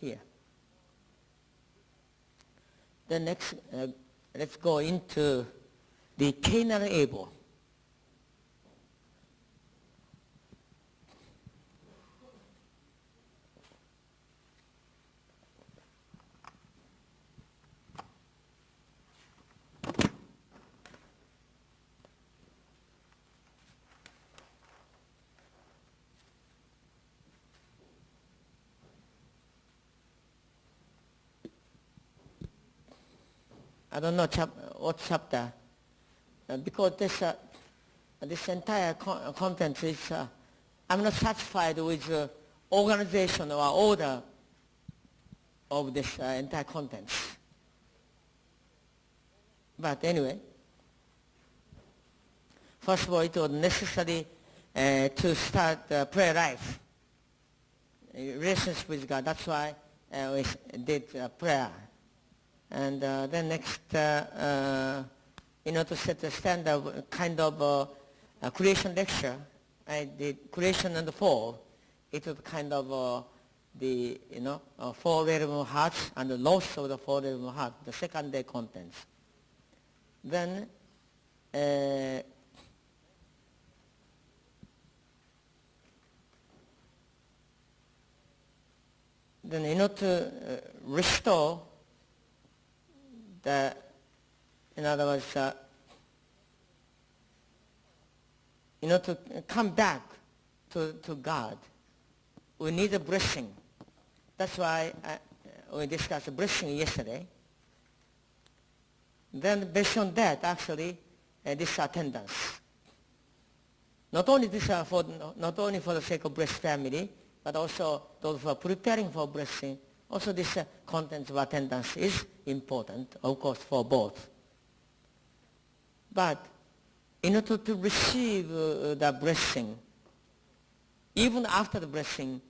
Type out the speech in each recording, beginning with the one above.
here. Then next, let's go into the Cain and Abel. I don't know what chapter, because this entire content is, I'm not satisfied with organization or order of this entire content. But anyway, first of all, it was necessary to start prayer life, relationship with God. That's why we did prayer. And then next, in order to set the standard kind of creation lecture, I did creation and the fall. It was kind of the, four variable hearts and the loss of the four variable hearts, the second day contents. Then, in order to restore in other words, in order to come back to God, we need a blessing. That's why we discussed blessing yesterday. Then based on that, actually, this attendance. Not only not only for the sake of blessed family, but also those who are preparing for blessing. Also, this content of attendance is important, of course, for both. But in order to receive the blessing, even after the blessing,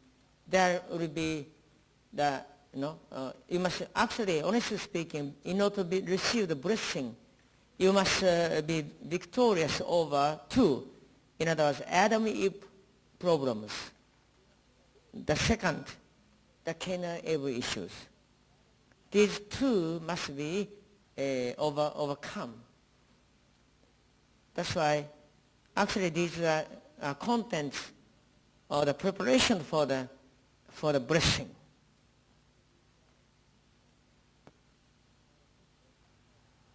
there will be the, you must actually, honestly speaking, in order to receive the blessing, you must be victorious over two. In other words, Adam and Eve problems. The second, the Cain and Abel issues. These two must be overcome. That's why actually these are contents or the preparation for the blessing.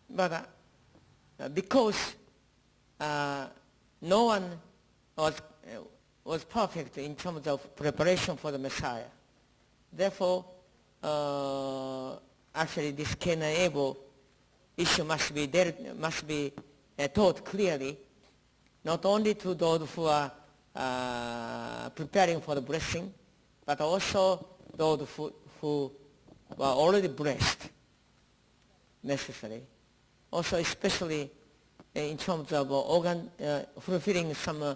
But because no one was perfect in terms of preparation for the Messiah, therefore, actually, this Cain and Abel issue must be taught clearly, not only to those who are preparing for the blessing, but also those who were already blessed, necessary. Also, especially in terms of fulfilling some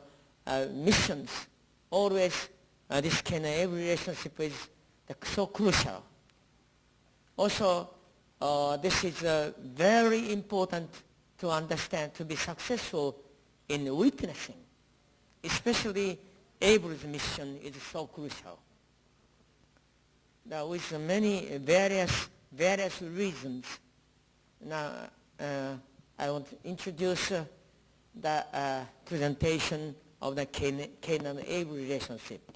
missions, always this Cain and Abel relationship is so crucial. Also, this is very important to understand, to be successful in witnessing. Especially Abel's mission is so crucial. Now, with many various reasons, now I want to introduce the presentation of the Cain and Abel relationship.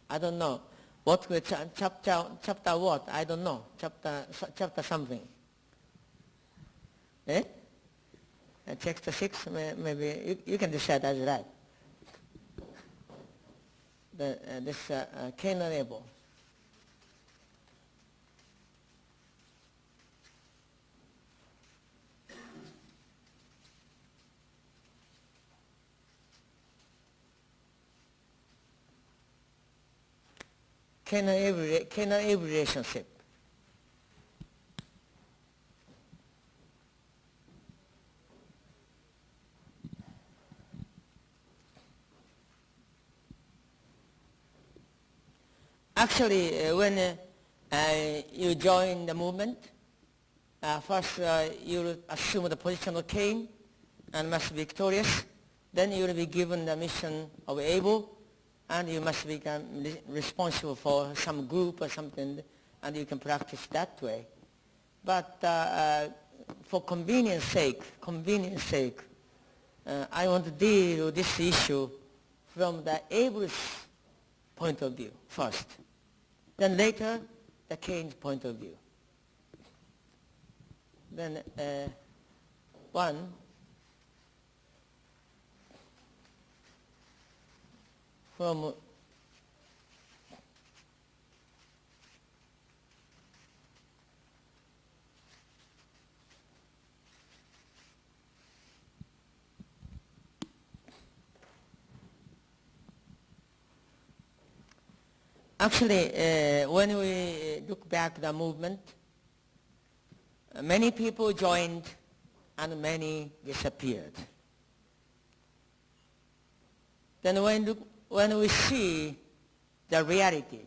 I don't know what chapter what, I don't know, chapter something. Eh? Chapter 6, maybe you can decide as right. This Cain and Abel. Cain and Abel relationship. Actually, when you join the movement, first you assume the position of Cain and must be victorious. Then you will be given the mission of Abel, and you must become responsible for some group or something, and you can practice that way. But for convenience sake, I want to deal with this issue from the Abel's point of view first. Then later, the Cain's point of view. Then one, from actually, when we look back the movement, many people joined and many disappeared. Then when we see the reality,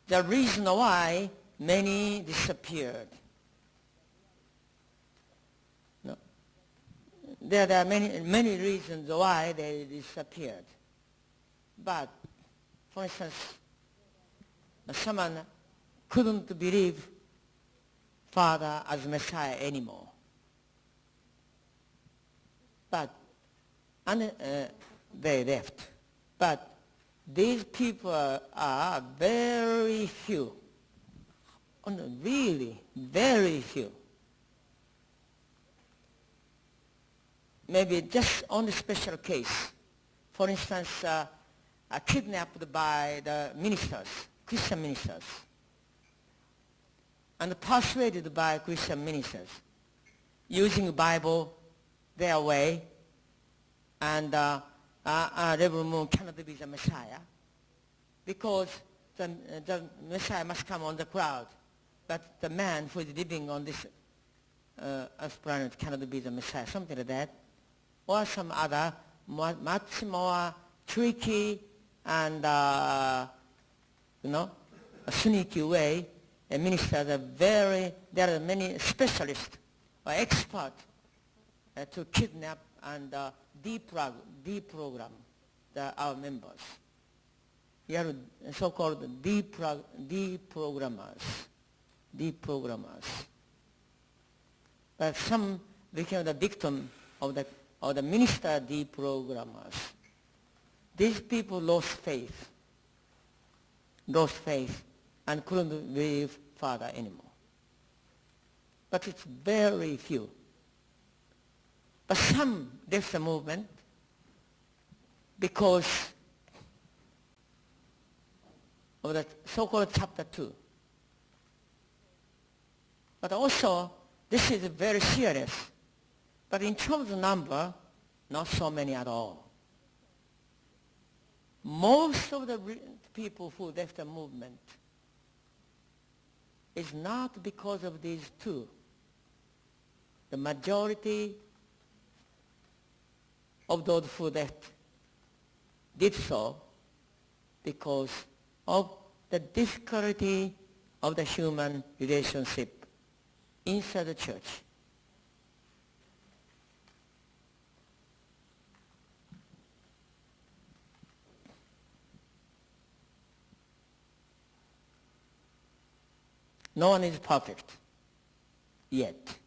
the reason why many disappeared, no, there are many reasons why they disappeared. But, for instance, someone couldn't believe Father as Messiah anymore. But they left. But these people are very few, really very few. Maybe just on a special case. For instance, kidnapped by the ministers, Christian ministers, and persuaded by Christian ministers, using the Bible their way, and Reverend Moon cannot be the Messiah, because the Messiah must come on the crowd, but the man who is living on this earth planet cannot be the Messiah, something like that, or some other much more tricky and a sneaky way. Ministers are there are many specialists or experts to kidnap and deprogram our members. We are so-called deprogrammers. But some became the victim of the minister deprogrammers. These people lost faith and couldn't believe Father anymore. But it's very few. But some left the movement because of the so-called chapter 2. But also, this is very serious. But in terms of number, not so many at all. Most of the people who left the movement is not because of these two. The majority of those who left did so because of the difficulty of the human relationship inside the church. No one is perfect yet.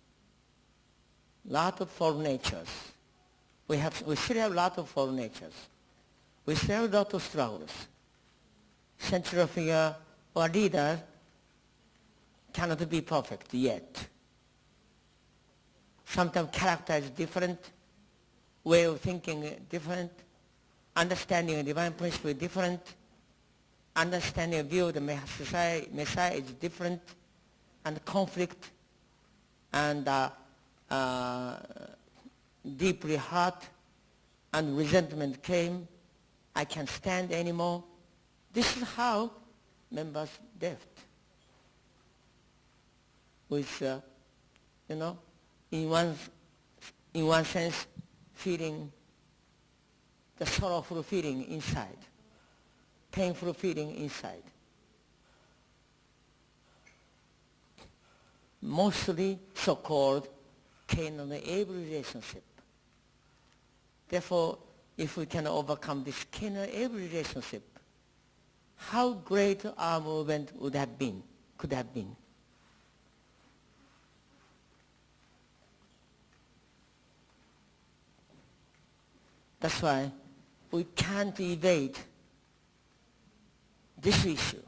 Lot of fallen natures. We still have a lot of fallen natures. We still have a lot of struggles. Central figure or leader cannot be perfect yet. Sometimes character is different, way of thinking different, understanding of divine principle is different, understanding of view of the Messiah is different, and conflict and deeply hurt and resentment came. I can't stand anymore. This is how members left. With, in one sense, feeling the sorrowful feeling inside, painful feeling inside. Mostly so-called Cain and Abel relationship. Therefore, if we can overcome this Cain-Abel relationship, how great our movement could have been. That's why we can't evade this issue.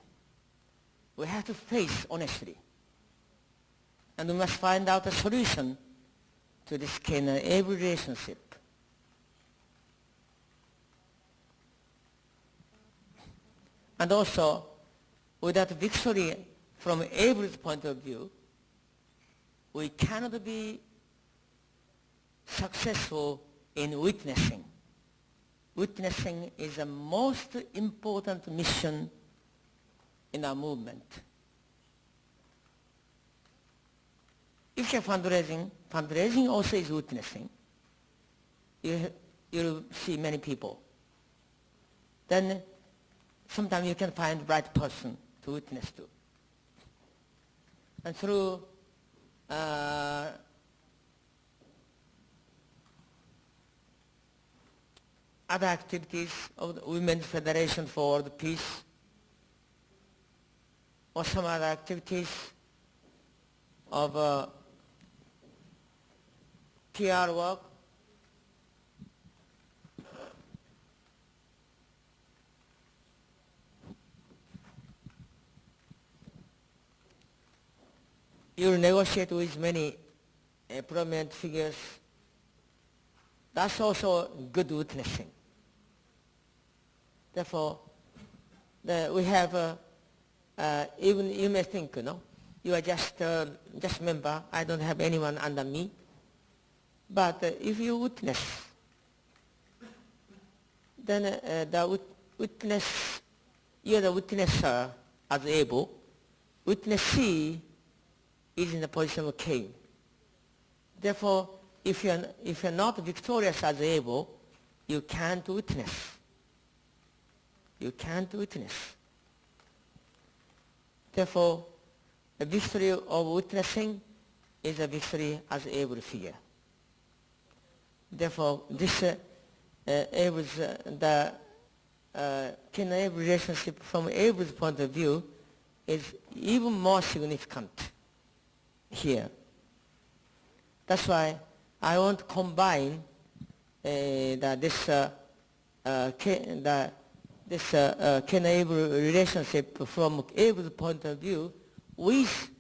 We have to face honestly. And we must find out a solution to this Cain-Abel relationship. And also, without victory from Abel's point of view, we cannot be successful in witnessing. Witnessing is the most important mission in our movement. If you're fundraising also is witnessing. You'll see many people. Then sometimes you can find the right person to witness to. And through other activities of the Women's Federation for the Peace, or some other activities of PR work, you will negotiate with many prominent figures. That's also good witnessing. Therefore, we have, even you may think, you are just member, I don't have anyone under me. But if you witness, then the witness, you are the witnesser as Abel. Witnessee is in the position of Cain. Therefore, if you're not victorious as Abel, you can't witness. You can't witness. Therefore, the victory of witnessing is a victory as Abel figure. Therefore, this Abel's the Cain-Abel relationship from Abel's point of view is even more significant here. That's why I want to combine this Cain-Abel relationship from Abel's point of view with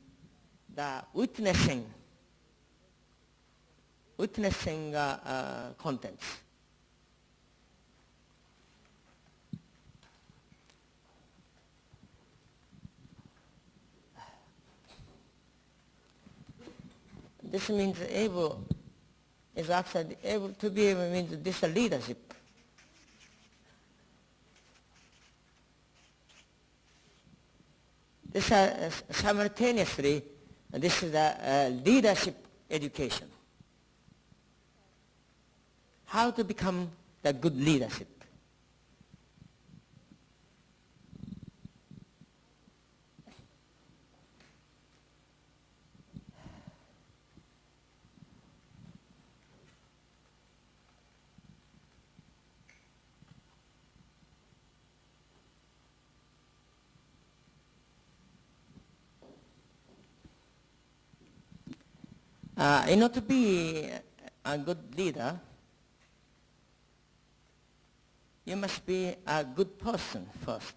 the witnessing contents. This means Abel is actually able to be able means this leadership. This simultaneously, this is the leadership education. How to become the good leadership. In order to be a good leader, you must be a good person first.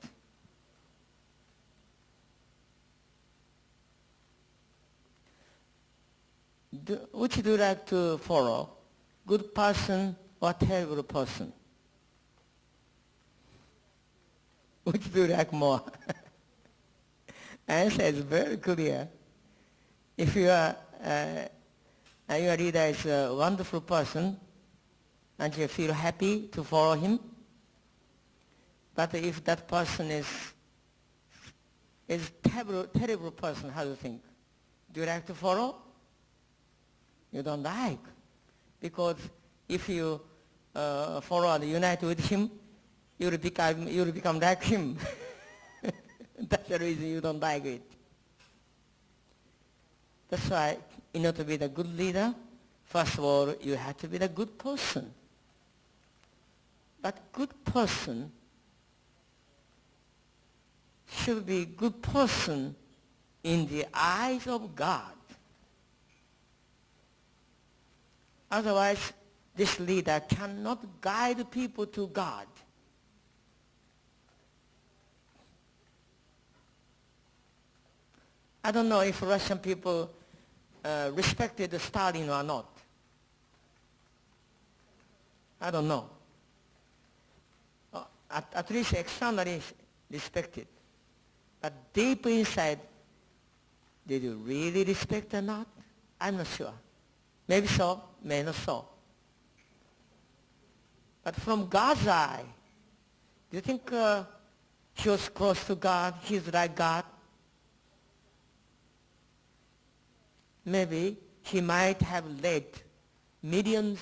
Which do you like to follow? Good person or terrible person? Which do you like more? Answer is very clear. If your leader is a wonderful person and you feel happy to follow him, but if that person is terrible person, how do you think? Do you like to follow? You don't like. Because if you follow and unite with him, you'll become like him. That's the reason you don't like it. That's why, in order to be the good leader, first of all, you have to be the good person. But good person should be good person in the eyes of God. Otherwise, this leader cannot guide people to God. I don't know if Russian people respected Stalin or not. I don't know. At least externally respected. But deep inside, did you really respect or not? I'm not sure. Maybe so, maybe not so. But from God's eye, do you think he was close to God? He's like God? Maybe he might have led millions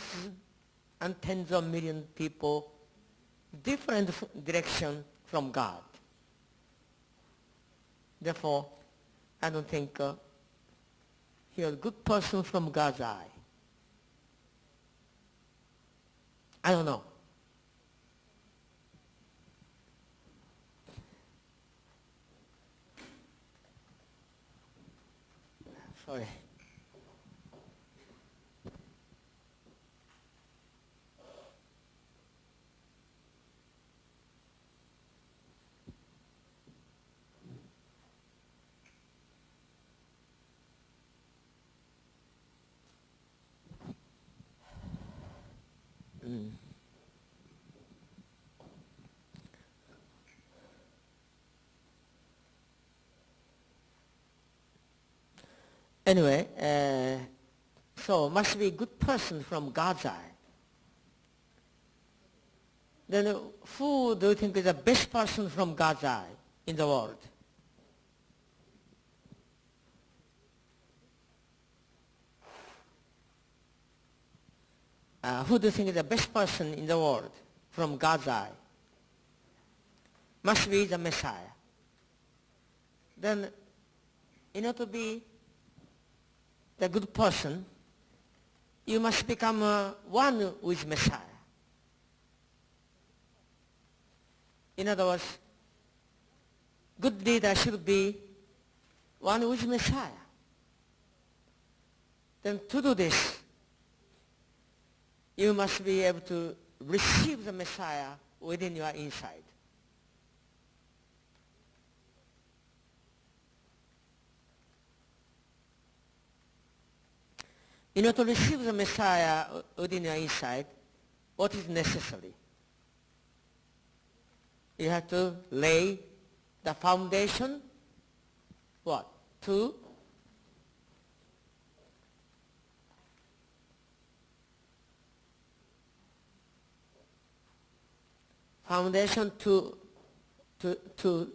and tens of millions of people different direction from God. Therefore, I don't think he was a good person from God's eye. I don't know. Sorry. Anyway, so must be a good person from God's eye. Then who do you think is the best person from God's eye in the world? Who do you think is the best person in the world from God's eye? Must be the Messiah. Then, in order to be the good person, you must become one with Messiah. In other words, good leader should be one with Messiah. Then to do this, you must be able to receive the Messiah within your inside. In order to receive the Messiah within your inside, what is necessary? You have to lay the foundation, what? Foundation to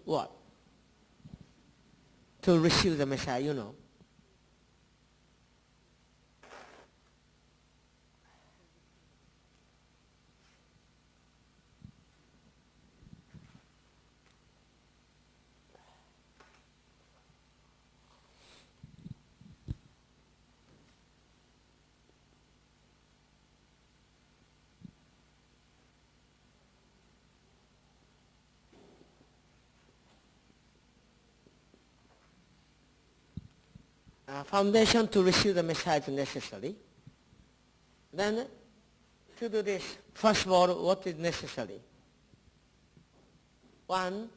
what? To receive the Messiah, you know. Foundation to receive the Messiah is necessary. Then, to do this, first of all, what is necessary? One,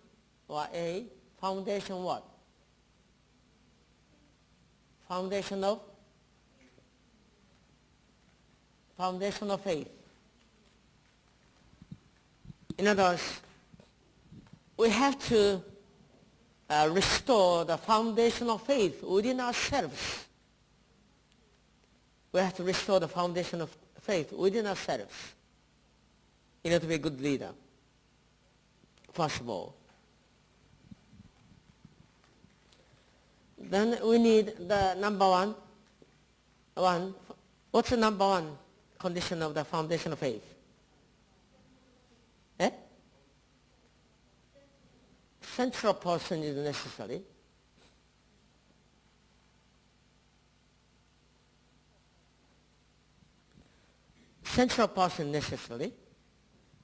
or A, foundation what? Foundation of faith. In other words, we have to restore the foundation of faith within ourselves. We have to restore the foundation of faith within ourselves in order to be a good leader, first of all. Then we need the number one. What's the number one condition of the foundation of faith? Central person is necessary. Central person necessary.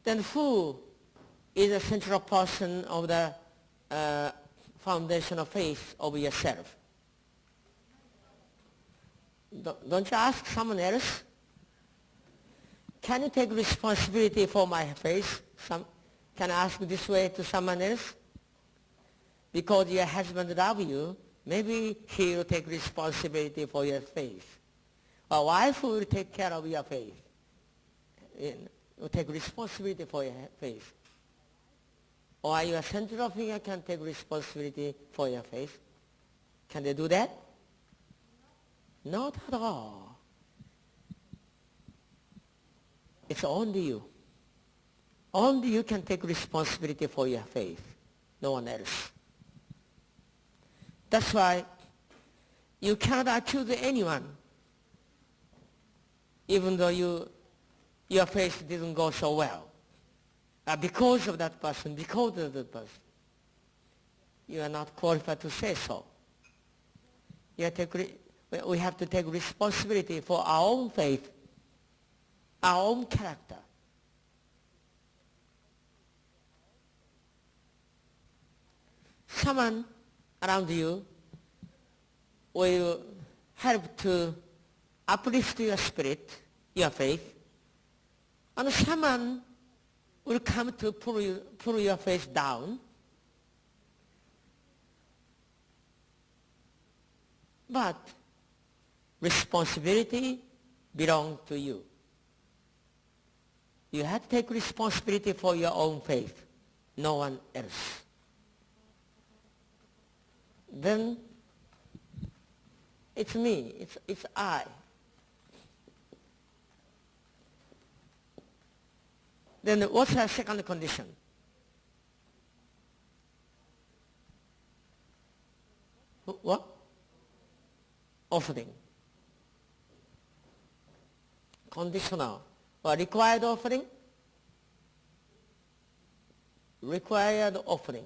then who is the central person of the foundation of faith of yourself? Don't you ask someone else? Can you take responsibility for my faith? Can I ask this way to someone else? Because your husband loves you, maybe he will take responsibility for your faith. Or wife will take care of your faith. Will take responsibility for your faith. Or your central figure can take responsibility for your faith. Can they do that? Not at all. It's only you. Only you can take responsibility for your faith. No one else. That's why you cannot accuse anyone, even though your faith didn't go so well. Because of that person, because of that person. You are not qualified to say so. We have to take responsibility for our own faith, our own character. Someone around you will help to uplift your spirit, your faith, and someone will come to pull your faith down. But responsibility belongs to you. You have to take responsibility for your own faith, no one else. Then it's me, it's I. Then what's our second condition? What? Offering. Conditional. Or required offering? Required offering.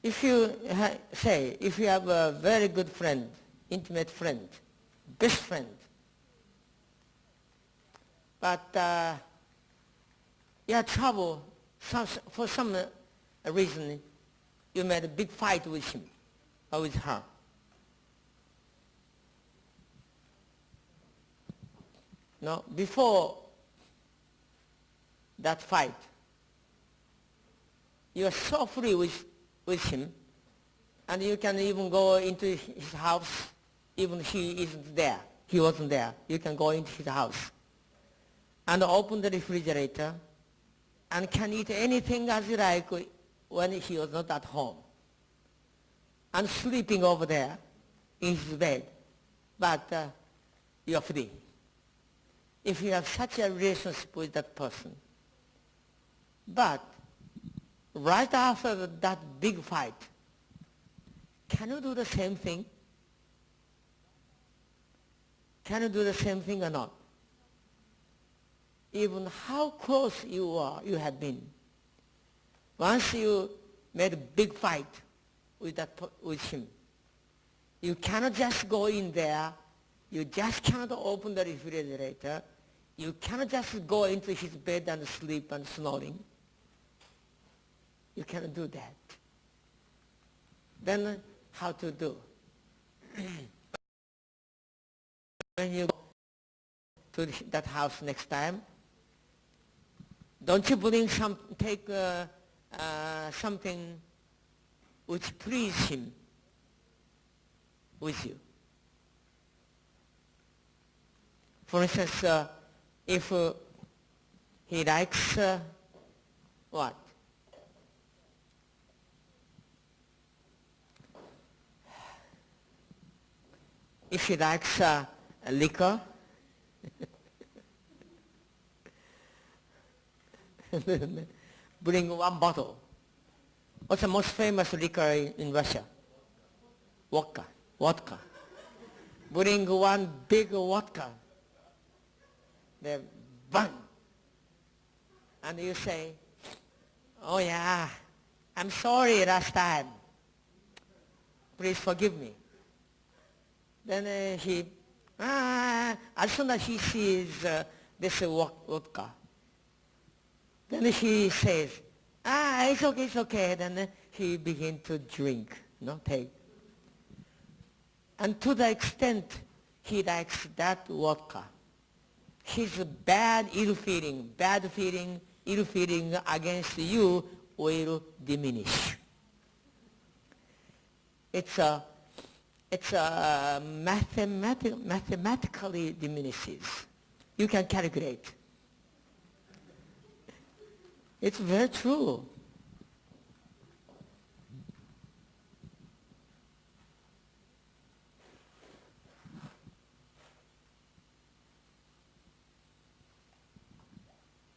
If you if you have a very good friend, intimate friend, best friend, but you had trouble, for some reason, you made a big fight with him or with her. No, before that fight, you are so free with him, and you can even go into his house, even he isn't there, he wasn't there. You can go into his house and open the refrigerator and can eat anything as you like when he was not at home, and sleeping over there in his bed, but you're free. If you have such a relationship with that person. But right after that big fight, can you do the same thing? Can you do the same thing or not? Even how close you have been. Once you made a big fight with him, you cannot just go in there. You just cannot open the refrigerator. You cannot just go into his bed and sleep and snoring. You cannot do that. Then how to do? When you go to that house next time, don't you take something which pleases him with you? For instance, if he likes what? If he likes liquor, bring one bottle. What's the most famous liquor in Russia? Vodka. Bring one big vodka. Then bang. And you say, oh yeah, I'm sorry last time. Please forgive me. Then as soon as he sees this vodka, then he says, it's okay. Then he begins to drink, take. And to the extent he likes that vodka, his ill feeling against you will diminish. It's mathematically diminishes. You can calculate. It's very true.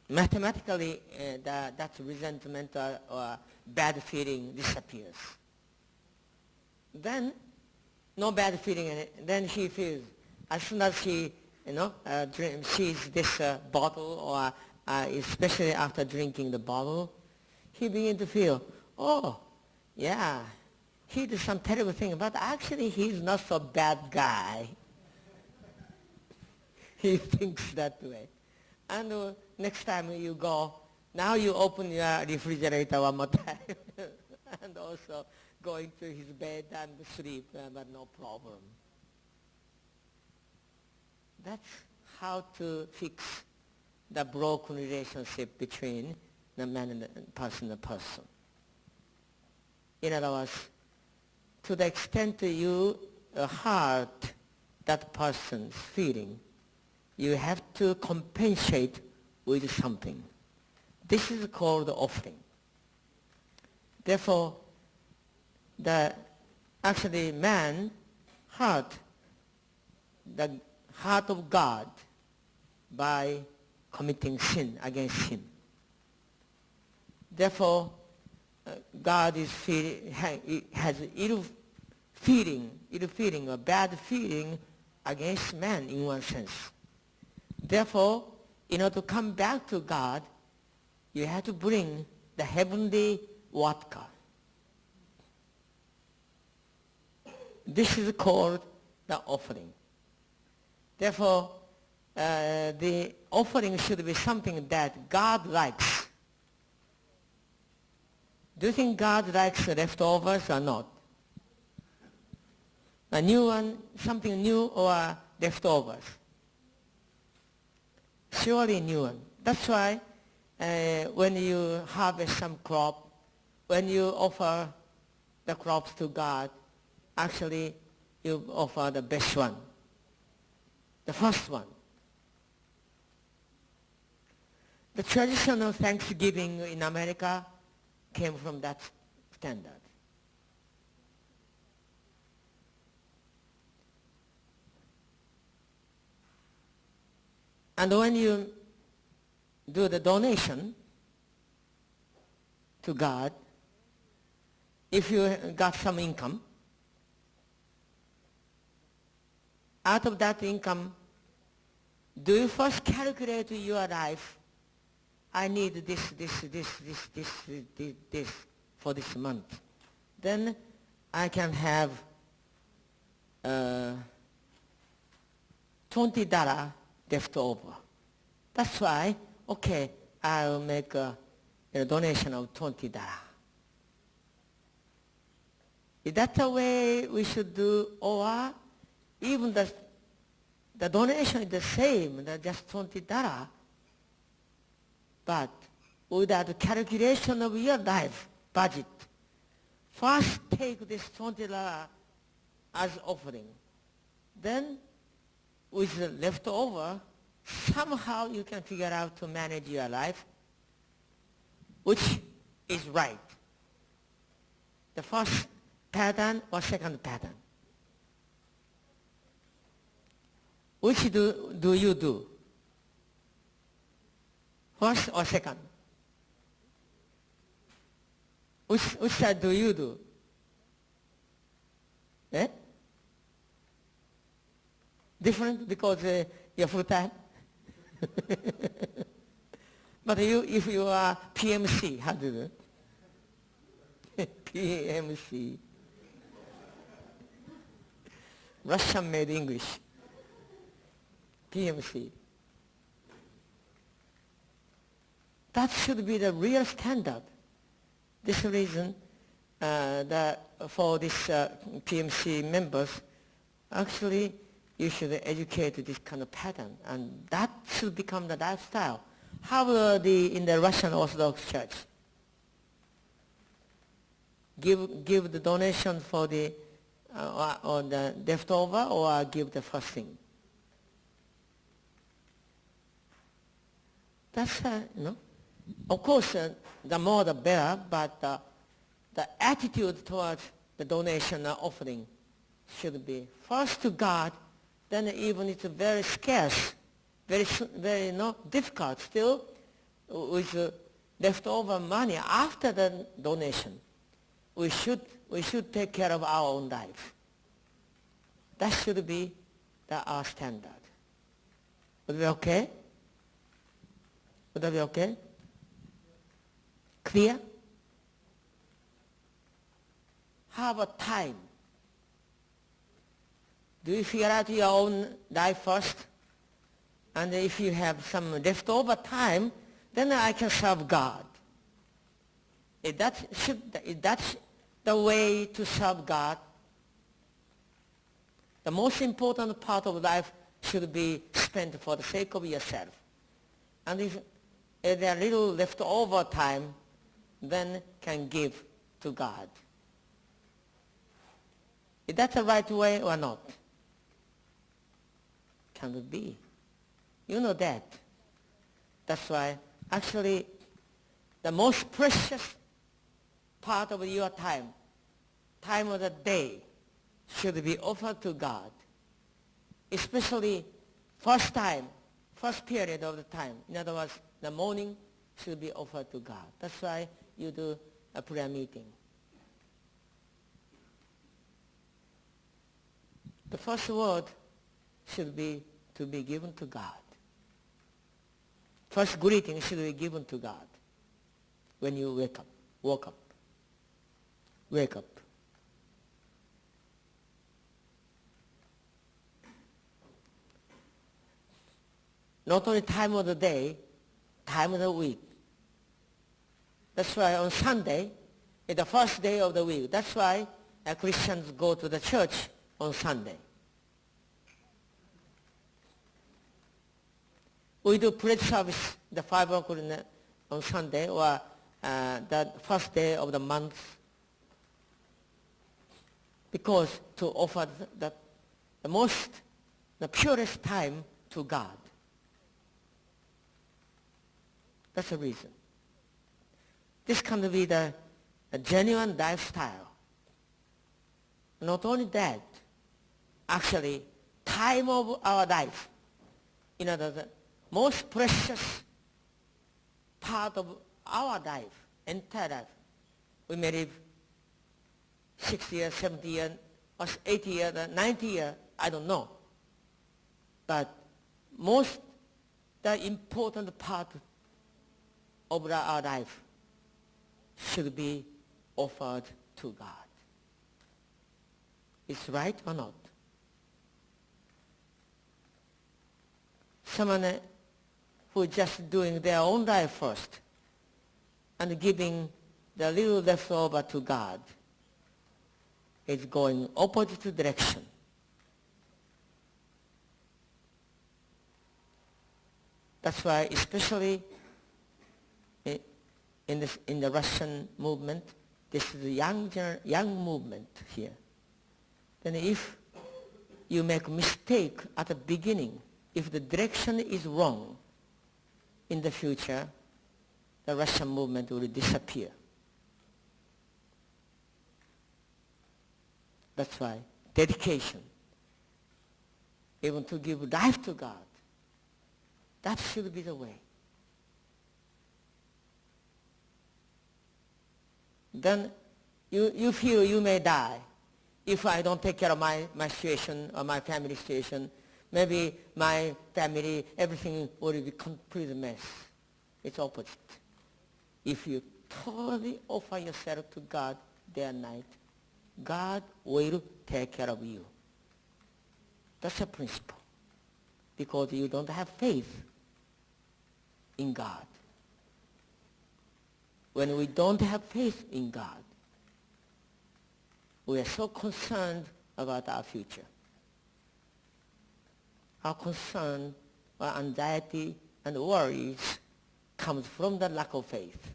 Mathematically, that resentment or bad feeling disappears. Then, no bad feeling in it. Then he feels, as soon as he, sees this bottle, or especially after drinking the bottle, he begins to feel, oh, yeah, he did some terrible thing, but actually he's not so bad guy. He thinks that way. And next time you go, now you open your refrigerator one more time and also going to his bed and sleep, but no problem. That's how to fix the broken relationship between the man and the person. In other words, to the extent you hurt that person's feeling, you have to compensate with something. This is called offering. Therefore, actually man hurt the heart of God by committing sin against him. Therefore, God has ill feeling, or bad feeling against man in one sense. Therefore, in order to come back to God, you have to bring the heavenly vodka. This is called the offering. Therefore, the offering should be something that God likes. Do you think God likes leftovers or not? A new one, something new, or leftovers? Surely new one. That's why when you harvest some crop, when you offer the crops to God, actually you offer the best one, the first one. The tradition of Thanksgiving in America came from that standard. And when you do the donation to God, if you got some income, out of that income, do you first calculate your life? I need this for this month. Then I can have $20 left over. That's why, okay, I'll make a donation of $20. Is that the way we should do? Or even the donation is the same, just $20, but without the calculation of your life budget, first take this $20 as offering. Then with the leftover, somehow you can figure out to manage your life, which is right. The first pattern or second pattern. Which do you do? First or second? Which side do you do? Eh? Different because you're full-time? But if you are PMC, how do you do? PMC. Russian-made English. PMC. That should be the real standard. This reason that for these PMC members, actually you should educate this kind of pattern, and that should become the lifestyle. How in the Russian Orthodox Church? Give the donation for the or the leftover, or give the first thing. That's Of course, the more the better, but the attitude towards the donation or offering should be first to God, then even it's very scarce, very difficult still with leftover money after the donation. We should take care of our own life. That should be our standard. Would it be okay? Would that be okay? Clear? How about time? Do you figure out your own life first? And if you have some leftover time, then I can serve God. Is that the way to serve God? The most important part of life should be spent for the sake of yourself. And if there are little leftover time, then can give to God. Is that the right way or not? Can it be? You know that. That's why actually the most precious part of your time of the day, should be offered to God. Especially first period of the time. In other words, the morning should be offered to God. That's why you do a prayer meeting. The first word should be to be given to God. First greeting should be given to God when you wake up. Wake up. Not only time of the day, time of the week. That's why on Sunday is the first day of the week. That's why Christians go to the church on Sunday. We do prayer service the 5 o'clock on Sunday, or the first day of the month, because to offer the purest time to God. That's the reason. This can be a genuine lifestyle. Not only that, actually, time of our life, the most precious part of our life, entire life. We may live 60 years, 70 years, or 80 years, 90 years, I don't know. But the important part of our life should be offered to God. Is right or not? Someone who is just doing their own life first and giving the little leftover to God is going opposite direction. That's why, especially in the Russian movement, this is a young movement here. Then if you make a mistake at the beginning, if the direction is wrong, in the future, the Russian movement will disappear. That's why dedication, even to give life to God, that should be the way. Then you feel you may die if I don't take care of my situation or my family situation. Maybe my family, everything will be complete mess. It's opposite. If you totally offer yourself to God, day and night, God will take care of you. That's a principle. Because you don't have faith in God. When we don't have faith in God, we are so concerned about our future. Our concern, our anxiety and worries comes from the lack of faith.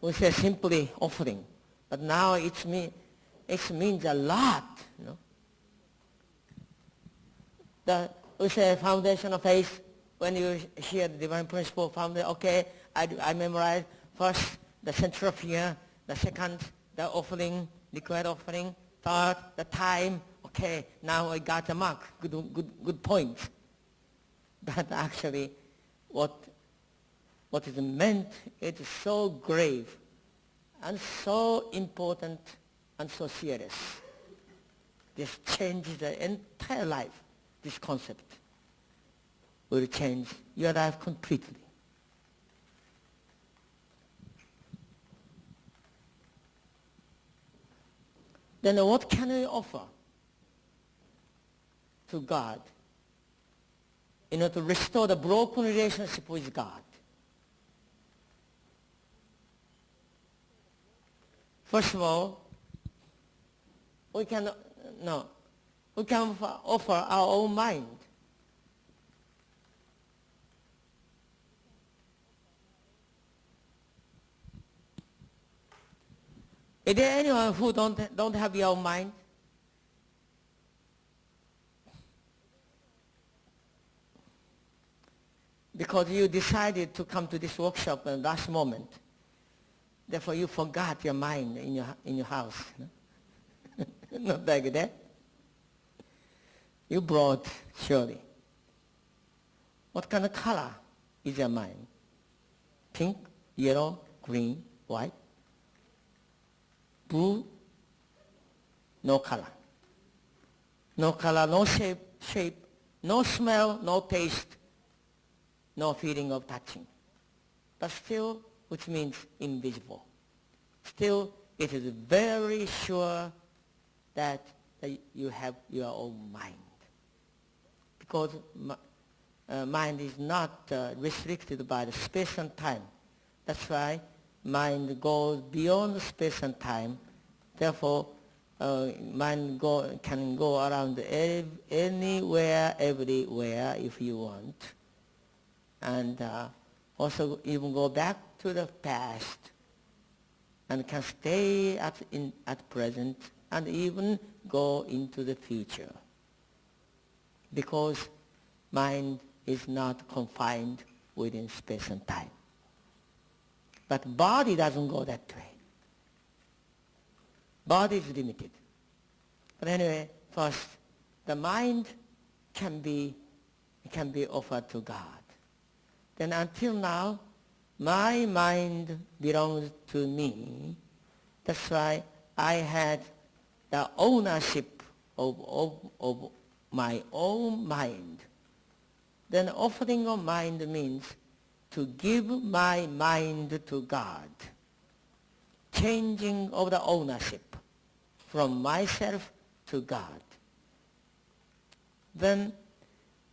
We say simply offering, but now it means a lot. We say foundation of faith. When you hear the divine principle foundation, okay, I memorize first the center of fear, the second the offering, required offering, third the time. Okay, now I got a mark. Good point. But actually, what is meant, it is so grave and so important and so serious. This changes the entire life. This concept will change your life completely. Then what can we offer to God in order to restore the broken relationship with God? First of all, we can offer our own mind. Is there anyone who don't have your own mind? Because you decided to come to this workshop at the last moment. Therefore, you forgot your mind in your house. Not like that. You brought, surely. What kind of color is your mind? Pink, yellow, green, white? Blue? No color. No color, no shape, no smell, no taste, no feeling of touching. But still, which means invisible. Still, it is very sure that you have your own mind. Because mind is not restricted by the space and time. That's why mind goes beyond space and time. Therefore, mind can go around anywhere, everywhere if you want. And also even go back to the past and can stay at present and even go into the future. Because mind is not confined within space and time. But body doesn't go that way. Body is limited. But anyway, first, the mind can be offered to God. Then until now, my mind belongs to me. That's why I had the ownership of my own mind. Then offering of mind means to give my mind to God. Changing of the ownership from myself to God. Then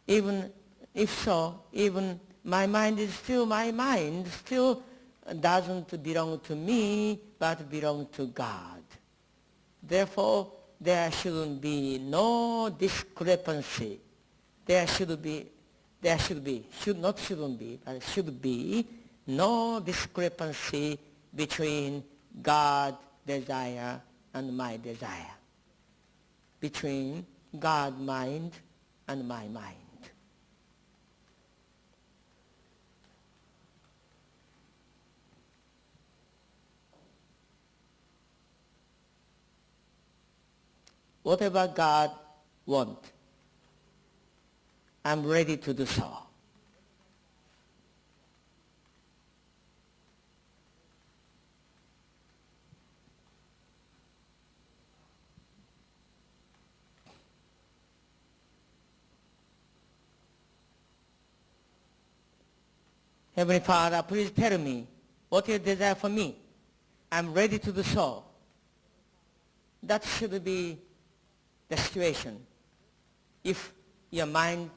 even if so, even my mind is still my mind, still doesn't belong to me, but belong to God. Therefore, there shouldn't be no discrepancy. There should be no discrepancy between God's desire and my desire. Between God's mind and my mind. Whatever God wants, I'm ready to do so. Heavenly Father, please tell me what you desire for me. I'm ready to do so. That should be the situation. If your mind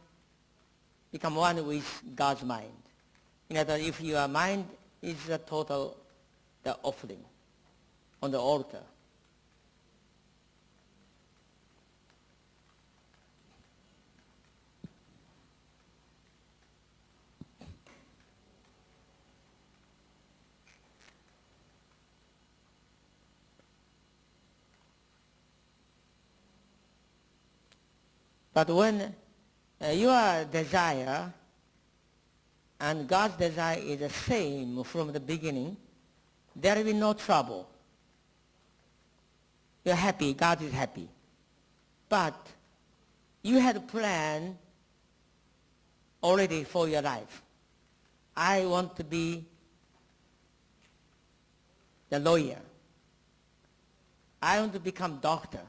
become one with God's mind. In other words, if your mind is the total, the offering on the altar. But when your desire and God's desire is the same from the beginning, there will be no trouble. You're happy, God is happy. But you had a plan already for your life. I want to be the lawyer. I want to become doctor.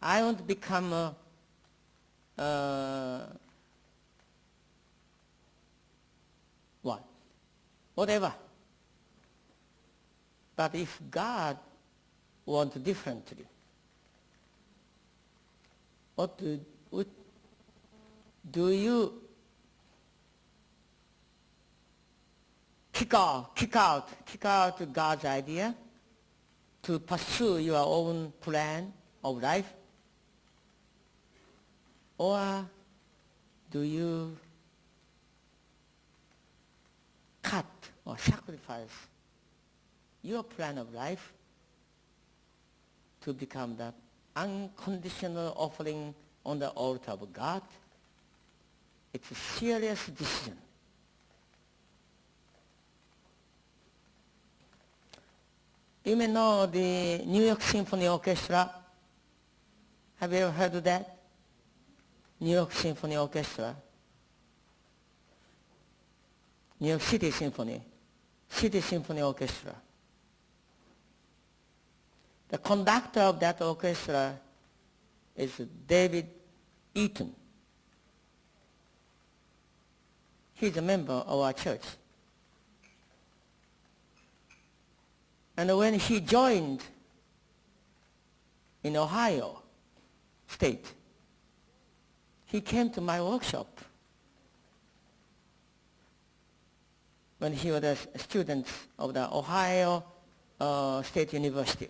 I want to become what? Whatever. But if God wants differently, what do you kick out God's idea to pursue your own plan of life? Or do you cut or sacrifice your plan of life to become the unconditional offering on the altar of God? It's a serious decision. You may know the New York Symphony Orchestra. Have you ever heard of that? New York Symphony Orchestra. New York City Symphony Orchestra. The conductor of that orchestra is David Eaton. He's a member of our church. And when he joined in Ohio State, he came to my workshop when he was a student of the Ohio State University.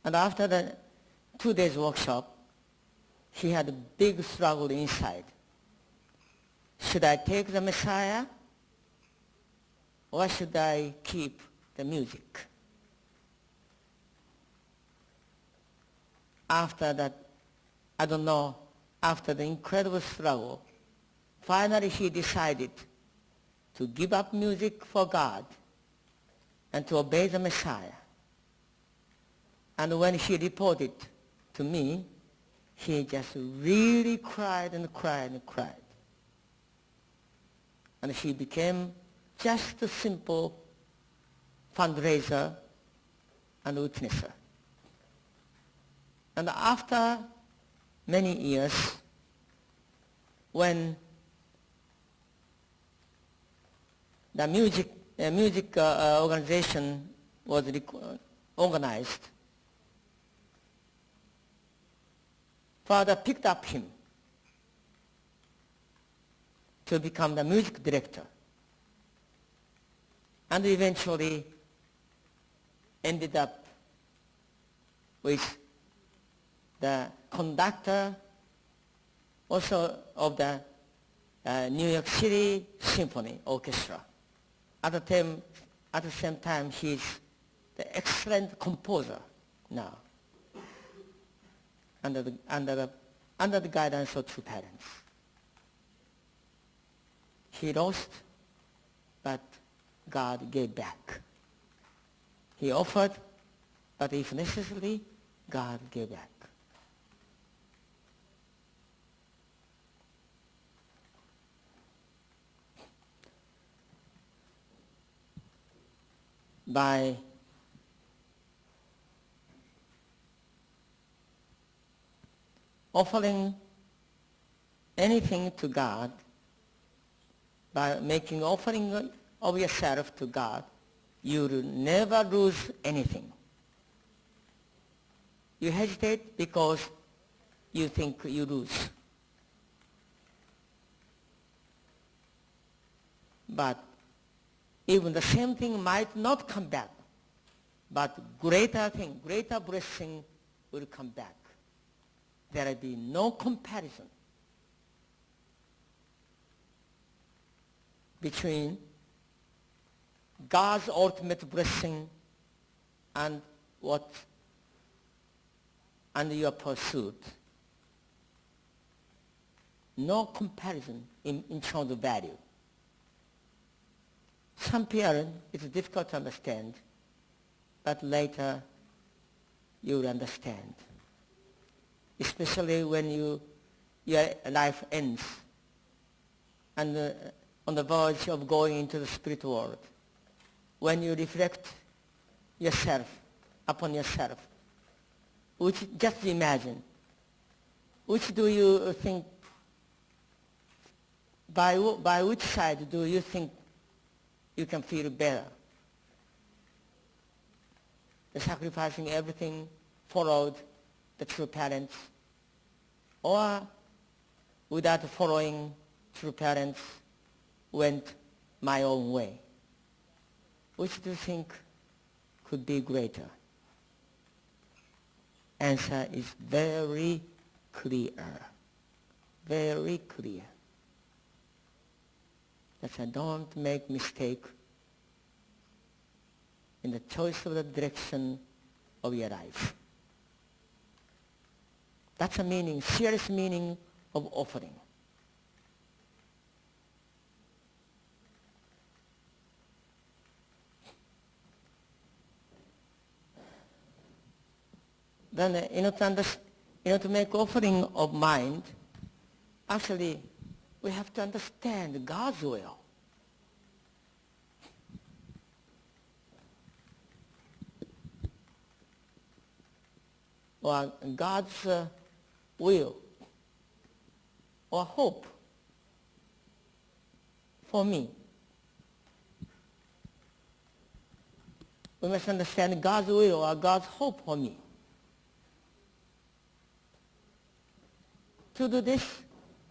And after the 2 days workshop, he had a big struggle inside. Should I take the Messiah or should I keep the music? After that, I don't know, after the incredible struggle, finally he decided to give up music for God and to obey the Messiah. And when he reported to me, he just really cried and cried and cried. And he became just a simple fundraiser and witnesser. And after many years, when the music organization was organized, Father picked up him to become the music director, and eventually ended up with the conductor also of the New York City Symphony Orchestra. At the same time, he's the excellent composer now, under the guidance of two parents. He lost, but God gave back. He offered, but if necessary, God gave back. by offering anything to God, by making offering of yourself to God, you will never lose anything. You hesitate because you think you lose. But even the same thing might not come back, but greater thing, greater blessing will come back. There will be no comparison between God's ultimate blessing and your pursuit. No comparison in terms of value. Some parents, it's difficult to understand, but later you will understand. Especially when your life ends and on the verge of going into the spirit world. When you reflect upon yourself, just imagine, which do you think, by which side do you think you can feel better? The sacrificing everything, followed the true parents, or without following true parents, went my own way? Which do you think could be greater? Answer is very clear. Very clear. That's why don't make mistake in the choice of the direction of your life. That's a meaning, serious meaning of offering. Then, to make offering of mind, actually, we have to understand God's will. Or God's will or hope for me. We must understand God's will or God's hope for me. To do this,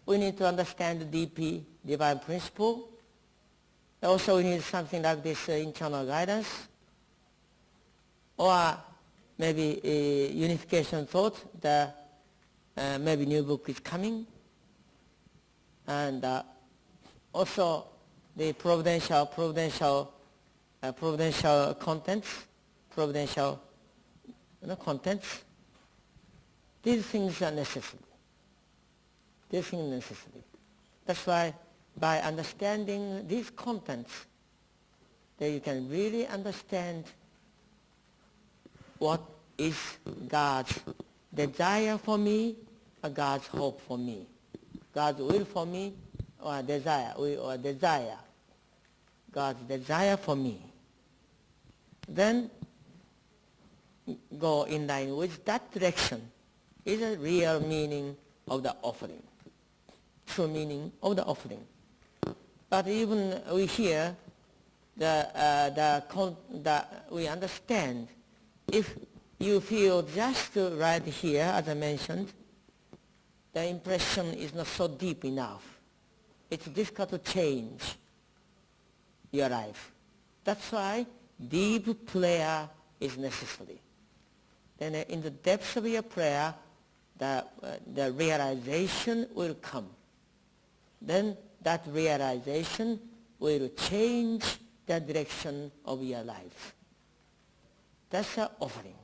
we need to understand the DP, divine principle. Also, we need something like this internal guidance, or maybe a unification thought. Maybe new book is coming, and also the providential contents, contents. These things are necessary. These things are necessary. That's why by understanding these contents, that you can really understand what is God's desire for me or God's hope for me. God's will for me or desire. God's desire for me. Then go in line with that direction is a real meaning of the offering. True meaning of the offering. But even we hear we understand, if you feel just right here, as I mentioned, the impression is not so deep enough. It's difficult to change your life. That's why deep prayer is necessary. Then in the depths of your prayer, the realization will come. Then that realization will change the direction of your life. That's an offering.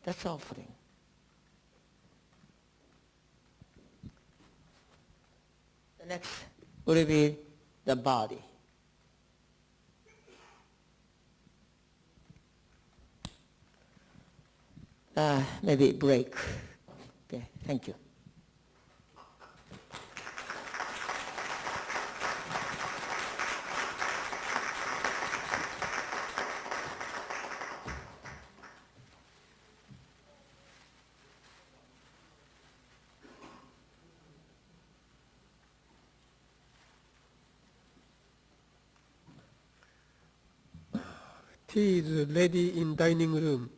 That's an offering. The next will be the body. Maybe break. Okay, thank you. Tea is ready in dining room.